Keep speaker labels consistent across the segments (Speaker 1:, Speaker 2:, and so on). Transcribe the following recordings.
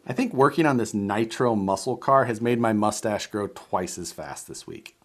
Speaker 1: I think working on this Nitro muscle car has made my mustache grow twice as fast this week.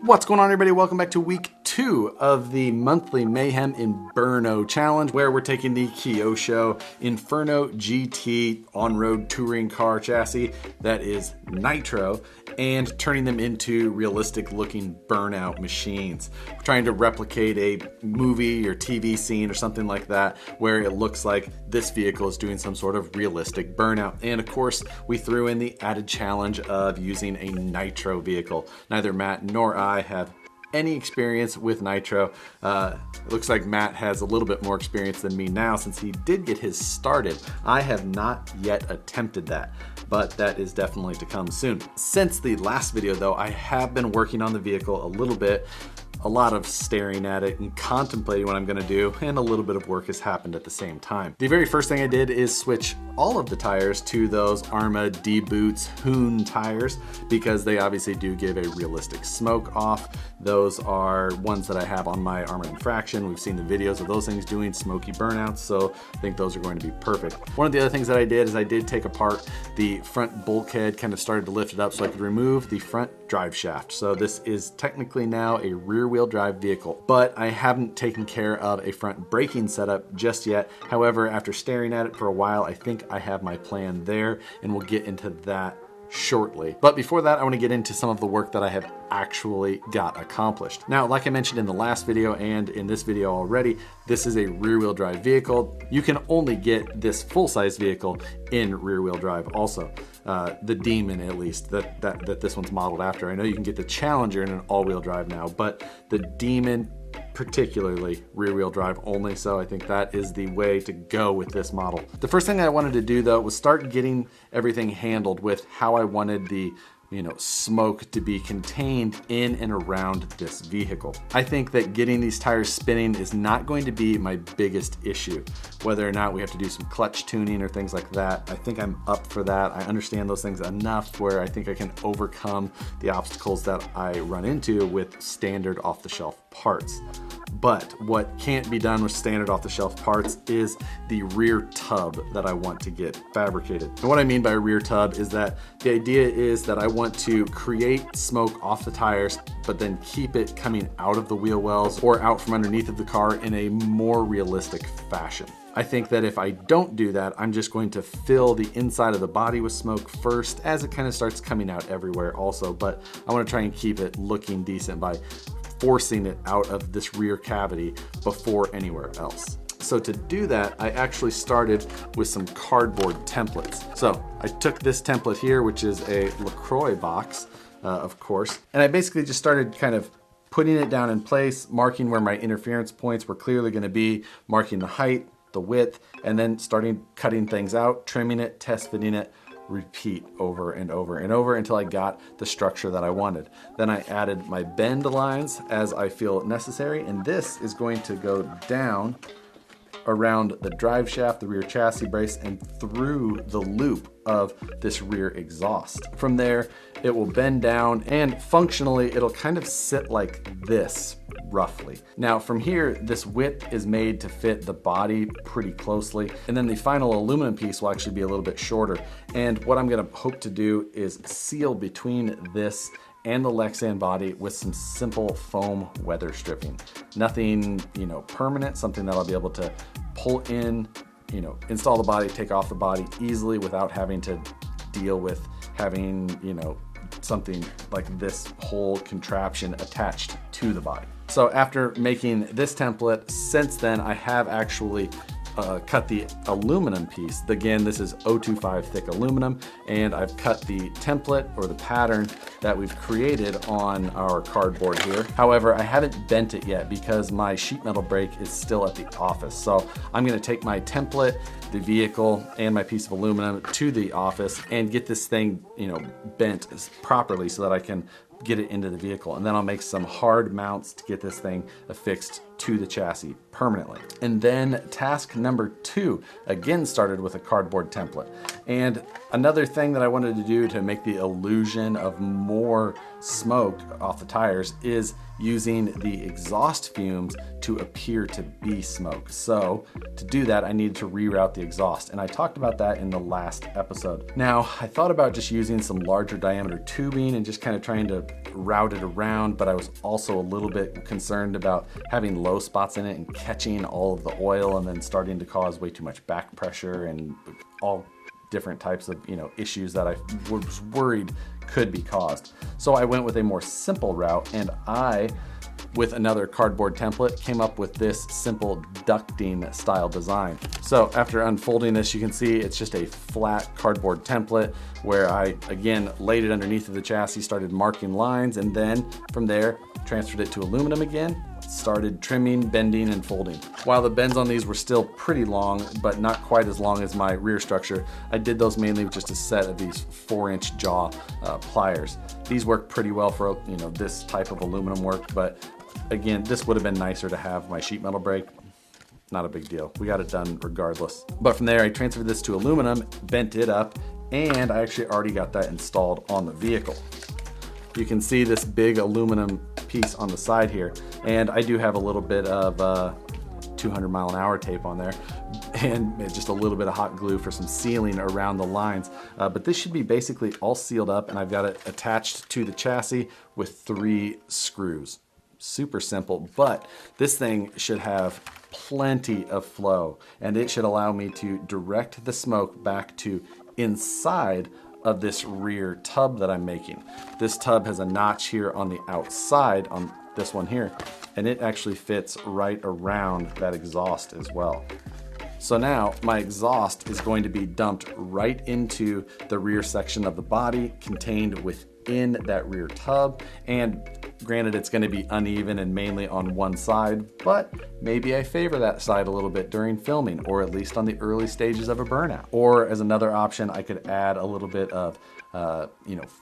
Speaker 1: What's going on, everybody? Welcome back to week 2 of the monthly Mayhem InBurno challenge, where we're taking the Kyosho Inferno GT on-road touring car chassis that is Nitro and turning them into realistic looking burnout machines. We're trying to replicate a movie or TV scene or something like that where it looks like this vehicle is doing some sort of realistic burnout. And of course, we threw in the added challenge of using a Nitro vehicle. Neither Matt nor I have any experience with Nitro. It looks like Matt has a little bit more experience than me now since he did get his started. I have not yet attempted that, but that is definitely to come soon. Since the last video though, I have been working on the vehicle a little bit. A lot of staring at it and contemplating what I'm gonna do, and a little bit of work has happened at the same time. The very first thing I did is switch all of the tires to those Arma D-Boots Hoon tires because they obviously do give a realistic smoke off. Those are ones that I have on my Armored Infraction. We've seen the videos of those things doing smoky burnouts, so I think those are going to be perfect. One of the other things that I did is I did take apart the front bulkhead, kind of started to lift it up so I could remove the front drive shaft. So this is technically now a rear-wheel drive vehicle, but I haven't taken care of a front braking setup just yet. However, after staring at it for a while, I think I have my plan there, and we'll get into that shortly. But before that, I want to get into some of the work that I have actually got accomplished. Now, like I mentioned in the last video and in this video already, this is a rear-wheel drive vehicle. You can only get this full-size vehicle in rear-wheel drive also. The Demon, at least, that this one's modeled after. I know you can get the Challenger in an all-wheel drive now, but the Demon, particularly rear-wheel drive only, so I think that is the way to go with this model. The first thing I wanted to do though was start getting everything handled with how I wanted the smoke to be contained in and around this vehicle. I think that getting these tires spinning is not going to be my biggest issue. Whether or not we have to do some clutch tuning or things like that, I think I'm up for that. I understand those things enough where I think I can overcome the obstacles that I run into with standard off-the-shelf parts. But what can't be done with standard off-the-shelf parts is the rear tub that I want to get fabricated. And what I mean by a rear tub is that the idea is that I want to create smoke off the tires, but then keep it coming out of the wheel wells or out from underneath of the car in a more realistic fashion. I think that if I don't do that, I'm just going to fill the inside of the body with smoke first as it kind of starts coming out everywhere also, but I want to try and keep it looking decent by forcing it out of this rear cavity before anywhere else. So to do that, I actually started with some cardboard templates. So I took this template here, which is a LaCroix box, of course, and I basically just started kind of putting it down in place, marking where my interference points were clearly going to be, marking the height, the width, and then starting cutting things out, trimming it, test fitting it, repeat over and over and over until I got the structure that I wanted. Then I added my bend lines as I feel necessary, and this is going to go down around the drive shaft, the rear chassis brace, and through the loop of this rear exhaust. From there, it will bend down, and functionally, it'll kind of sit like this, roughly. Now, from here, this width is made to fit the body pretty closely, and then the final aluminum piece will actually be a little bit shorter. And what I'm gonna hope to do is seal between this and the Lexan body with some simple foam weather stripping. Nothing, permanent, something that I'll be able to pull in, install the body, take off the body easily without having to deal with having, something like this whole contraption attached to the body. So after making this template, since then I have actually cut the aluminum piece. Again, this is 025 thick aluminum, and I've cut the template or the pattern that we've created on our cardboard here. However, I haven't bent it yet because my sheet metal brake is still at the office. So I'm gonna take my template, the vehicle, and my piece of aluminum to the office and get this thing, bent properly so that I can get it into the vehicle. And then I'll make some hard mounts to get this thing affixed to the chassis permanently. And then task number 2, again started with a cardboard template. And another thing that I wanted to do to make the illusion of more smoke off the tires is using the exhaust fumes to appear to be smoke. So to do that, I needed to reroute the exhaust, and I talked about that in the last episode. Now, I thought about just using some larger diameter tubing and just kind of trying to route it around, but I was also a little bit concerned about having low spots in it and catching all of the oil and then starting to cause way too much back pressure and all different types of issues that I was worried could be caused. So I went with a more simple route, and I, with another cardboard template, came up with this simple ducting style design. So after unfolding this, you can see it's just a flat cardboard template where I again laid it underneath of the chassis, started marking lines, and then from there transferred it to aluminum again, started trimming, bending, and folding. While the bends on these were still pretty long, but not quite as long as my rear structure, I did those mainly with just a set of these 4-inch jaw pliers. These work pretty well for this type of aluminum work, but again, this would have been nicer to have my sheet metal brake. Not a big deal. We got it done regardless. But from there, I transferred this to aluminum, bent it up, and I actually already got that installed on the vehicle. You can see this big aluminum piece on the side here, and I do have a little bit of 200-mile-an-hour tape on there and just a little bit of hot glue for some sealing around the lines, but this should be basically all sealed up, and I've got it attached to the chassis with 3 screws. Super simple, but this thing should have plenty of flow, and it should allow me to direct the smoke back to inside of this rear tub that I'm making. This tub has a notch here on the outside on this one here, and it actually fits right around that exhaust as well. So now my exhaust is going to be dumped right into the rear section of the body contained within that rear tub, and granted, it's going to be uneven and mainly on one side, but maybe I favor that side a little bit during filming, or at least on the early stages of a burnout. Or as another option, I could add a little bit of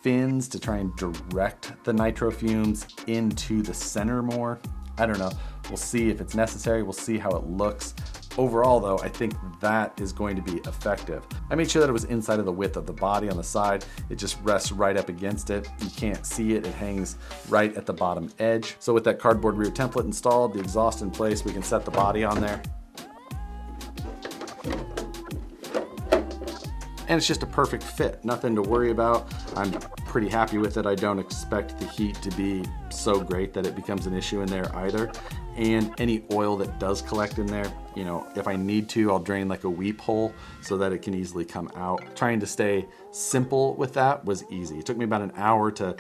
Speaker 1: fins to try and direct the nitro fumes into the center more. I don't know. We'll see if it's necessary. We'll see how it looks. Overall though, I think that is going to be effective. I made sure that it was inside of the width of the body on the side. It just rests right up against it. You can't see it. It hangs right at the bottom edge. So with that cardboard rear template installed, the exhaust in place, we can set the body on there. And it's just a perfect fit. Nothing to worry about. I'm pretty happy with it. I don't expect the heat to be so great that it becomes an issue in there either. And any oil that does collect in there, if I need to, I'll drain like a weep hole so that it can easily come out. Trying to stay simple with that was easy. It took me about an hour to,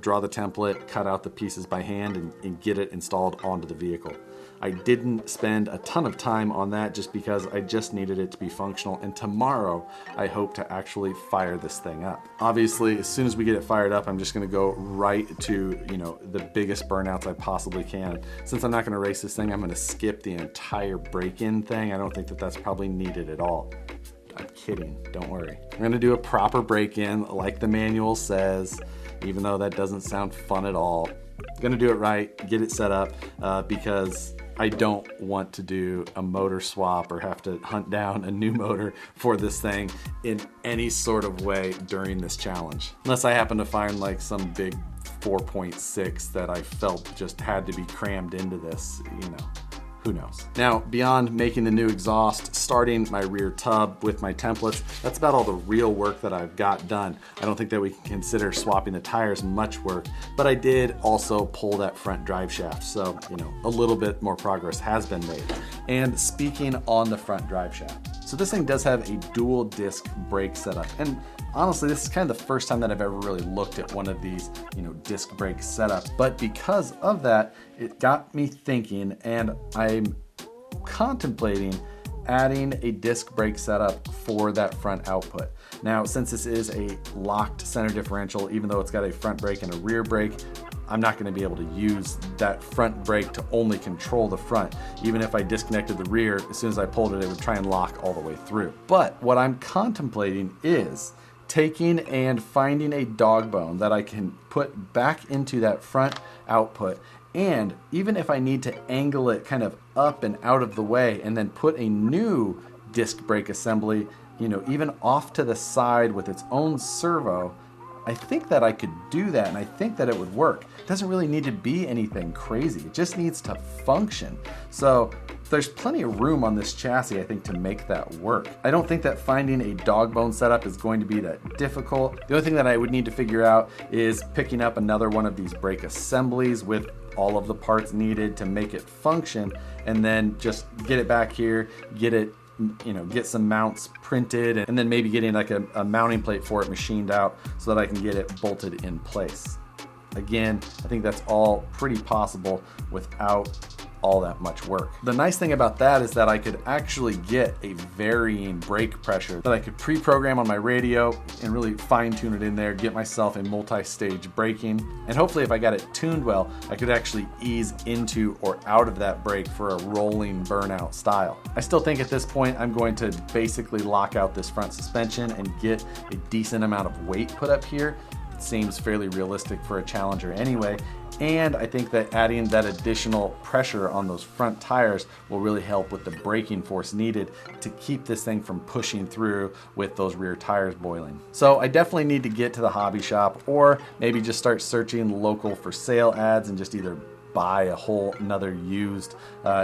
Speaker 1: draw the template, cut out the pieces by hand, and get it installed onto the vehicle. I didn't spend a ton of time on that just because I just needed it to be functional, and tomorrow I hope to actually fire this thing up. Obviously, as soon as we get it fired up, I'm just gonna go right to, the biggest burnouts I possibly can. Since I'm not gonna race this thing, I'm gonna skip the entire break-in thing. I don't think that that's probably needed at all. I'm kidding, don't worry. I'm gonna do a proper break-in like the manual says, even though that doesn't sound fun at all. I'm gonna do it right, get it set up, because I don't want to do a motor swap or have to hunt down a new motor for this thing in any sort of way during this challenge. Unless I happen to find like some big 4.6 that I felt just had to be crammed into this, who knows. Now, beyond making the new exhaust, starting my rear tub with my templates, that's about all the real work that I've got done. I don't think that we can consider swapping the tires much work, but I did also pull that front drive shaft. So, a little bit more progress has been made. And speaking on the front drive shaft, so this thing does have a dual disc brake setup. And honestly, this is kind of the first time that I've ever really looked at one of these, disc brake setups. But because of that, it got me thinking, and I'm contemplating adding a disc brake setup for that front output. Now, since this is a locked center differential, even though it's got a front brake and a rear brake, I'm not going to be able to use that front brake to only control the front. Even if I disconnected the rear, as soon as I pulled it, it would try and lock all the way through. But what I'm contemplating is taking and finding a dog bone that I can put back into that front output, and even if I need to angle it kind of up and out of the way and then put a new disc brake assembly, you know, even off to the side with its own servo, I think that I could do that, and I think that it would work. It doesn't really need to be anything crazy. It just needs to function. So there's plenty of room on this chassis, I think, to make that work. I don't think that finding a dog bone setup is going to be that difficult. The only thing that I would need to figure out is picking up another one of these brake assemblies with all of the parts needed to make it function, and then just get it back here, get it, you know, get some mounts printed, and then maybe getting like a mounting plate for it machined out so that I can get it bolted in place. Again, I think that's all pretty possible without all that much work. The nice thing about that is that I could actually get a varying brake pressure that I could pre-program on my radio and really fine tune it in there, get myself a multi-stage braking, and hopefully if I got it tuned well, I could actually ease into or out of that brake for a rolling burnout style. I still think at this point I'm going to basically lock out this front suspension and get a decent amount of weight put up here. It seems fairly realistic for a Challenger anyway. And I think that adding that additional pressure on those front tires will really help with the braking force needed to keep this thing from pushing through with those rear tires boiling. So I definitely need to get to the hobby shop, or maybe just start searching local for sale ads and just either buy a whole another used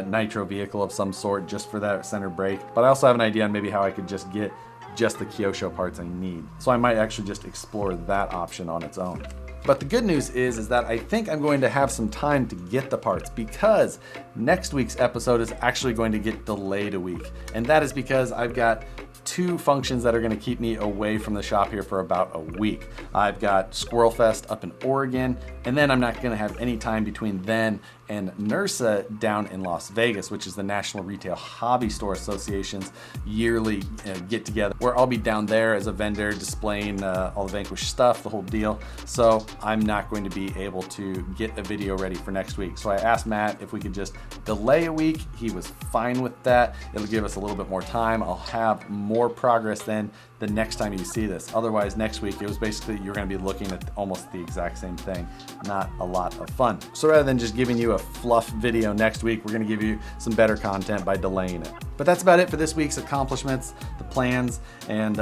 Speaker 1: nitro vehicle of some sort just for that center brake. But I also have an idea on maybe how I could just get just the Kyosho parts I need. So I might actually just explore that option on its own. But the good news is that I think I'm going to have some time to get the parts, because next week's episode is actually going to get delayed a week. And that is because I've got two functions that are going to keep me away from the shop here for about a week. I've got Squirrel Fest up in Oregon, and then I'm not going to have any time between then and NRSA down in Las Vegas, which is the National Retail Hobby Store Association's yearly get together, where I'll be down there as a vendor displaying all the Vanquish stuff, the whole deal. So I'm not going to be able to get a video ready for next week. So I asked Matt if we could just delay a week. He was fine with that. It'll give us a little bit more time. I'll have more progress then the next time you see this. Otherwise, next week, it was basically, you're gonna be looking at almost the exact same thing. Not a lot of fun. So rather than just giving you a fluff video next week, we're gonna give you some better content by delaying it. But that's about it for this week's accomplishments, the plans, and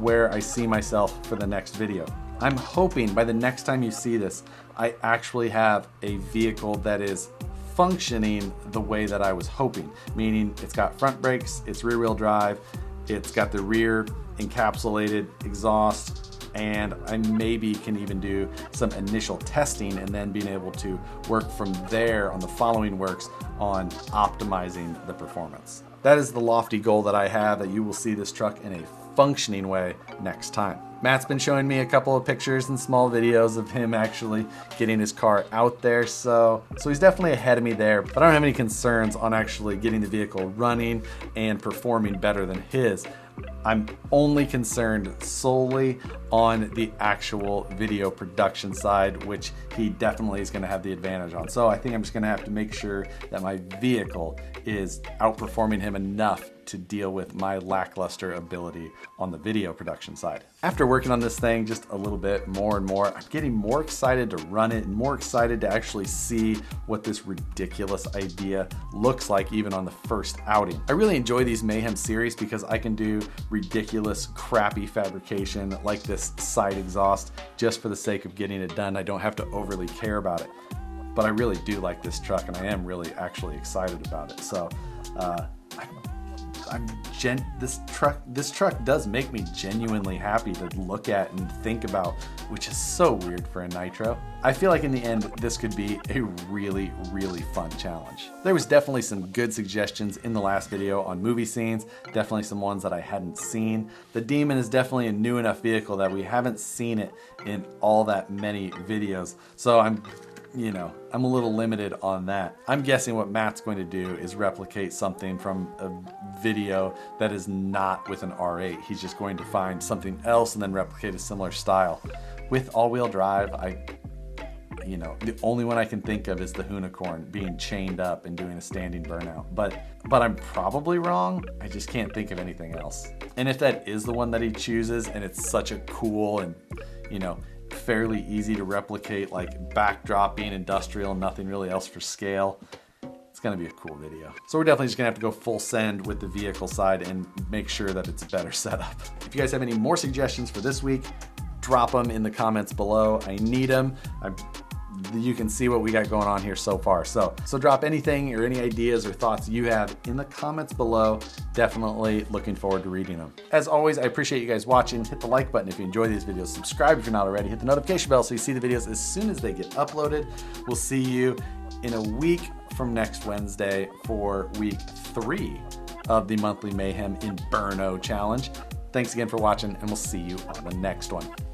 Speaker 1: where I see myself for the next video. I'm hoping by the next time you see this, I actually have a vehicle that is functioning the way that I was hoping, meaning it's got front brakes, it's rear wheel drive, it's got the rear encapsulated exhaust, and I maybe can even do some initial testing and then being able to work from there on the following works on optimizing the performance. That is the lofty goal that I have, that you will see this truck in a functioning way next time. Matt's been showing me a couple of pictures and small videos of him actually getting his car out there, so he's definitely ahead of me there, but I don't have any concerns on actually getting the vehicle running and performing better than his. I'm only concerned solely on the actual video production side, which he definitely is going to have the advantage on. So I think I'm just going to have to make sure that my vehicle is outperforming him enough to deal with my lackluster ability on the video production side. After working on this thing just a little bit more and more, I'm getting more excited to run it and more excited to actually see what this ridiculous idea looks like even on the first outing. I really enjoy these Mayhem series because I can do ridiculous, crappy fabrication like this side exhaust just for the sake of getting it done. I don't have to overly care about it. But I really do like this truck, and I am really actually excited about it. So this truck does make me genuinely happy to look at and think about, which is so weird for a nitro. I feel like in the end, this could be a really, really fun challenge. There was definitely some good suggestions in the last video on movie scenes, definitely some ones that I hadn't seen. The Demon is definitely a new enough vehicle that we haven't seen it in all that many videos. So I'm a little limited on that. I'm guessing what Matt's going to do is replicate something from a video that is not with an R8. He's just going to find something else and then replicate a similar style. With all-wheel drive, the only one I can think of is the Unicorn being chained up and doing a standing burnout. But I'm probably wrong. I just can't think of anything else. And if that is the one that he chooses and it's such a cool and, fairly easy to replicate, like backdropping industrial, nothing really else for scale, It's gonna be a cool video. So we're definitely just gonna have to go full send with the vehicle side and make sure that it's a better setup. If you guys have any more suggestions for this week, drop them in the comments below. I need them. You can see what we got going on here so far. So drop anything or any ideas or thoughts you have in the comments below. Definitely looking forward to reading them. As always, I appreciate you guys watching. Hit the like button if you enjoy these videos. Subscribe if you're not already. Hit the notification bell so you see the videos as soon as they get uploaded. We'll see you in a week from next Wednesday for week 3 of the monthly Mayhem InBurno challenge. Thanks again for watching, and we'll see you on the next one.